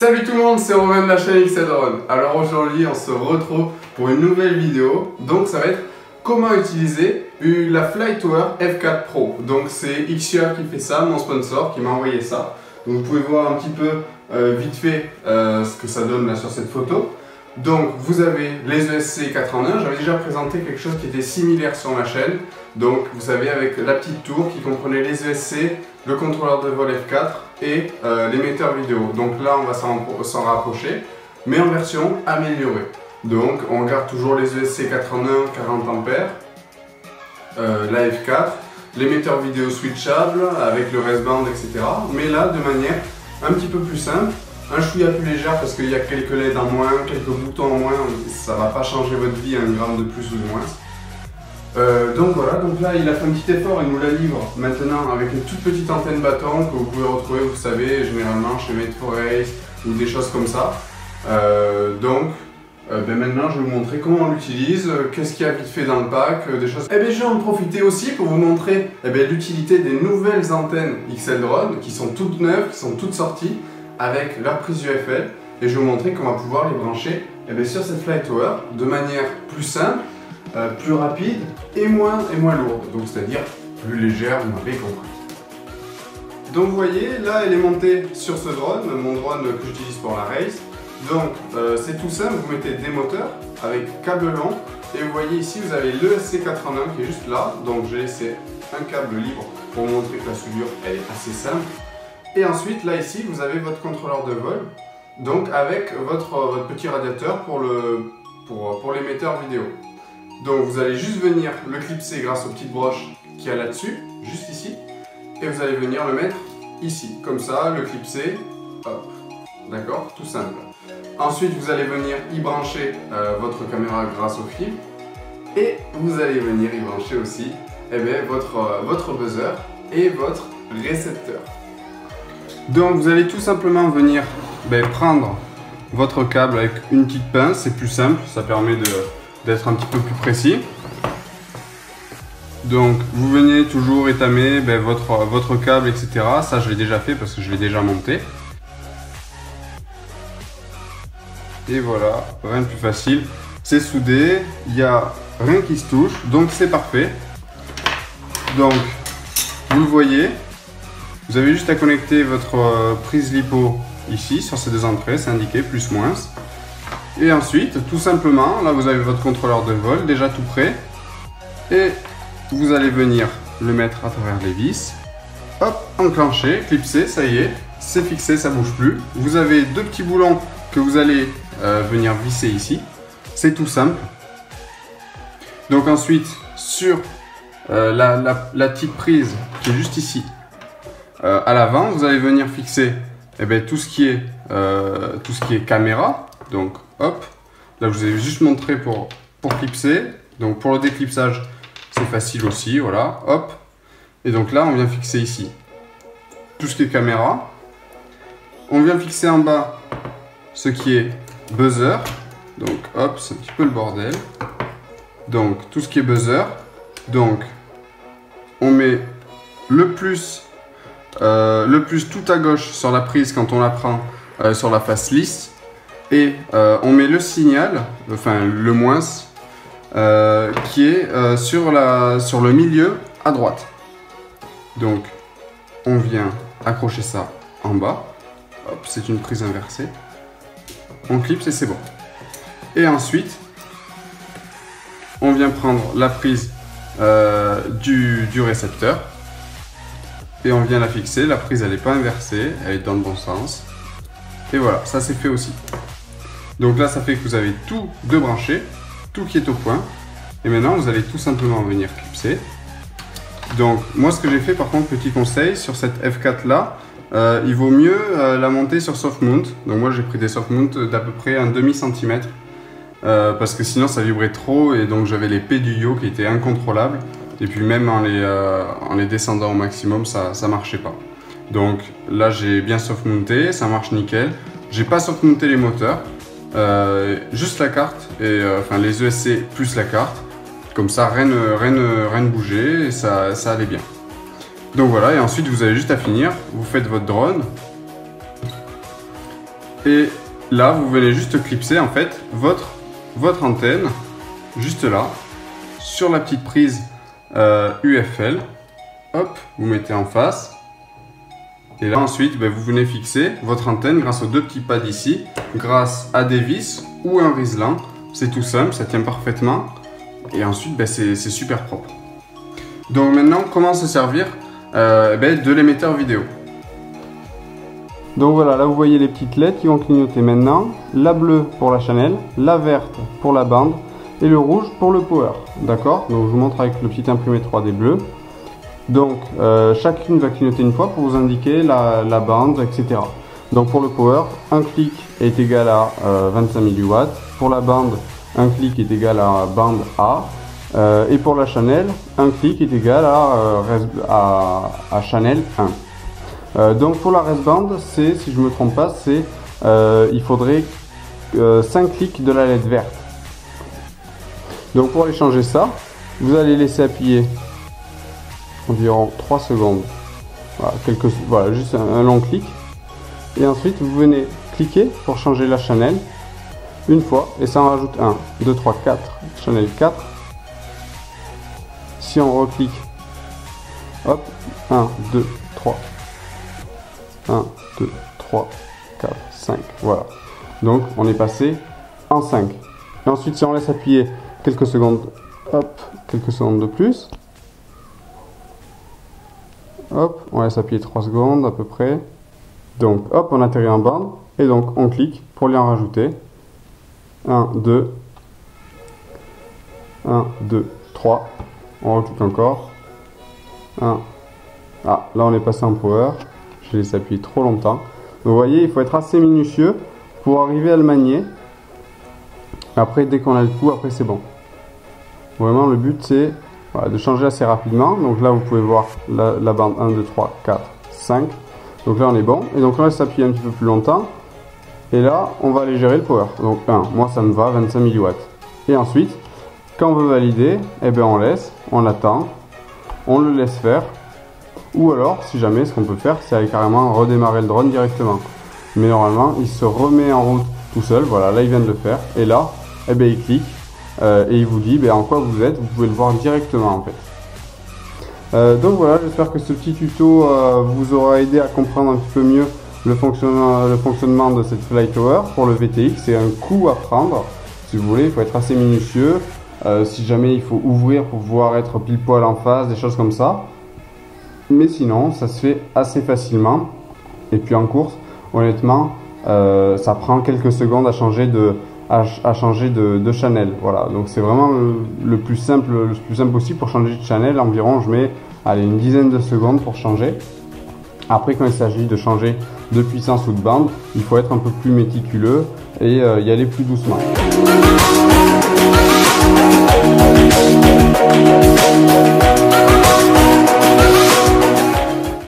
Salut tout le monde, c'est Romain de la chaîne XLDrone. Alors aujourd'hui on se retrouve pour une nouvelle vidéo. Donc ça va être comment utiliser la Flytower F4 Pro. Donc c'est XUA qui fait ça, mon sponsor qui m'a envoyé ça. Donc vous pouvez voir un petit peu vite fait ce que ça donne là sur cette photo. Donc vous avez les ESC 4 en 1, j'avais déjà présenté quelque chose qui était similaire sur ma chaîne. Donc vous savez, avec la petite tour qui comprenait les ESC, le contrôleur de vol F4 et l'émetteur vidéo. Donc là on va s'en rapprocher, mais en version améliorée. Donc on garde toujours les ESC 4 en 1, 40 ampères, la F4, l'émetteur vidéo switchable avec le wristband, etc. Mais là de manière un petit peu plus simple. Un chouïa plus légère parce qu'il y a quelques LED en moins, quelques boutons en moins, ça va pas changer votre vie un gramme de plus ou de moins. Donc voilà, donc là il a fait un petit effort, il nous la livre maintenant avec une toute petite antenne bâton que vous pouvez retrouver, vous savez, généralement chez Made for Race ou des choses comme ça. Maintenant je vais vous montrer comment on l'utilise, qu'est-ce qu'il y a vite fait dans le pack, des choses. Et bien je vais en profiter aussi pour vous montrer l'utilité des nouvelles antennes XLDrone qui sont toutes neuves, qui sont toutes sorties, avec leur prise UFL, et je vais vous montrer qu'on va pouvoir les brancher sur cette Flytower de manière plus simple, plus rapide et moins lourde, donc c'est-à-dire plus légère, vous m'avez compris. Donc vous voyez, là elle est montée sur ce drone, mon drone que j'utilise pour la race. Donc c'est tout simple, vous mettez des moteurs avec câble long, et vous voyez ici vous avez l'ESC 4 en 1 qui est juste là, donc j'ai laissé un câble libre pour vous montrer que la soudure elle est assez simple. Et ensuite, là ici, vous avez votre contrôleur de vol, donc avec votre petit radiateur pour l'émetteur vidéo. Donc vous allez juste venir le clipser grâce aux petites broches qu'il y a là-dessus, juste ici, et vous allez venir le mettre ici, comme ça, le clipser, hop, d'accord, tout simple. Ensuite, vous allez venir y brancher votre caméra grâce au fil, et vous allez venir y brancher aussi votre buzzer et votre récepteur. Donc vous allez tout simplement venir prendre votre câble avec une petite pince, c'est plus simple, ça permet d'être un petit peu plus précis. Donc vous venez toujours étamer votre câble, etc. Ça je l'ai déjà fait parce que je l'ai déjà monté. Et voilà, rien de plus facile. C'est soudé, il n'y a rien qui se touche, donc c'est parfait. Donc vous le voyez. Vous avez juste à connecter votre prise LiPo ici, sur ces deux entrées, c'est indiqué, plus moins. Et ensuite, tout simplement, là vous avez votre contrôleur de vol déjà tout prêt. Et vous allez venir le mettre à travers les vis. Hop, enclencher, clipser, ça y est, c'est fixé, ça bouge plus. Vous avez deux petits boulons que vous allez venir visser ici. C'est tout simple. Donc ensuite, sur la petite prise qui est juste ici, à l'avant, vous allez venir fixer tout ce qui est caméra. Donc hop, là je vous ai juste montré pour clipser. Donc pour le déclipsage, c'est facile aussi, voilà, hop. Et donc là, on vient fixer ici tout ce qui est caméra. On vient fixer en bas ce qui est buzzer. Donc hop, c'est un petit peu le bordel. Donc tout ce qui est buzzer. Donc on met le plus tout à gauche sur la prise quand on la prend sur la face lisse, et on met le signal, enfin le moins, qui est sur le milieu à droite. Donc on vient accrocher ça en bas, hop, c'est une prise inversée, on clipse et c'est bon. Et ensuite on vient prendre la prise du récepteur, et on vient la fixer, la prise elle n'est pas inversée, elle est dans le bon sens. Et voilà, ça c'est fait aussi. Donc là ça fait que vous avez tout de branché, tout qui est au point. Et maintenant vous allez tout simplement venir clipser. Donc moi ce que j'ai fait par contre, petit conseil, sur cette F4 là, il vaut mieux la monter sur soft mount. Donc moi j'ai pris des soft mount d'à peu près un demi-centimètre. Parce que sinon ça vibrait trop, et donc j'avais les P du yo qui étaient incontrôlables. Et puis même en les descendant au maximum, ça marchait pas. Donc là j'ai bien soft monté, ça marche nickel. J'ai pas soft monté les moteurs, juste la carte, et enfin les ESC plus la carte. Comme ça rien ne bougeait, et ça allait bien. Donc voilà, et ensuite vous avez juste à finir, vous faites votre drone. Et là, vous venez juste clipser en fait votre antenne, juste là, sur la petite prise UFL. Hop, vous mettez en face. Et là ensuite, vous venez fixer votre antenne grâce aux deux petits pads ici, grâce à des vis ou un riselant. C'est tout simple, ça tient parfaitement. Et ensuite, c'est super propre. Donc maintenant, comment se servir de l'émetteur vidéo. Donc voilà, là vous voyez les petites LED qui vont clignoter maintenant. La bleue pour la channel, la verte pour la bande et le rouge pour le power. D'accord? Donc je vous montre avec le petit imprimé 3D bleu. Donc chacune va clignoter une fois pour vous indiquer la bande, etc. Donc pour le power, un clic est égal à 25 mW. Pour la bande, un clic est égal à bande A. Et pour la channel, un clic est égal à channel 1. Donc pour la resband, c'est, si je ne me trompe pas, c'est il faudrait 5 clics de la LED verte. Donc pour aller changer ça, vous allez laisser appuyer environ 3 secondes. Voilà, juste un long clic. Et ensuite vous venez cliquer pour changer la channel une fois et ça en rajoute 1, 2, 3, 4, channel 4. Si on reclique, hop, 1, 2, 3, 1, 2, 3, 4, 5, voilà. Donc on est passé en 5. Et ensuite si on laisse appuyer quelques secondes, hop, quelques secondes de plus, hop, on laisse appuyer 3 secondes à peu près. Donc hop, on atterrit en bande et donc on clique pour lui en rajouter. 1, 2, 1, 2, 3. On reclique encore. 1. Ah, là on est passé en power. Je laisse appuyer trop longtemps. Donc, vous voyez, il faut être assez minutieux pour arriver à le manier. Après, dès qu'on a le coup, après c'est bon. Vraiment, le but c'est de changer assez rapidement. Donc là, vous pouvez voir la bande 1, 2, 3, 4, 5. Donc là, on est bon. Et donc on laisse appuyer un petit peu plus longtemps. Et là, on va aller gérer le power. Donc 1, moi ça me va, 25 mW. Et ensuite, quand on veut valider, on laisse, on attend, on le laisse faire. Ou alors, si jamais, ce qu'on peut faire, c'est aller carrément redémarrer le drone directement. Mais normalement, il se remet en route tout seul. Voilà, là, il vient de le faire. Et là, il clique et il vous dit en quoi vous êtes. Vous pouvez le voir directement, en fait. Donc voilà, j'espère que ce petit tuto vous aura aidé à comprendre un petit peu mieux le fonctionnement de cette Fly Tower pour le VTX. C'est un coup à prendre. Si vous voulez, il faut être assez minutieux. Si jamais il faut ouvrir pour pouvoir être pile poil en face, des choses comme ça. Mais sinon, ça se fait assez facilement. Et puis en course, honnêtement, ça prend quelques secondes à changer de channel. Voilà, donc c'est vraiment le plus simple possible pour changer de channel. Environ, je mets une dizaine de secondes pour changer. Après, quand il s'agit de changer de puissance ou de bande, il faut être un peu plus méticuleux et y aller plus doucement.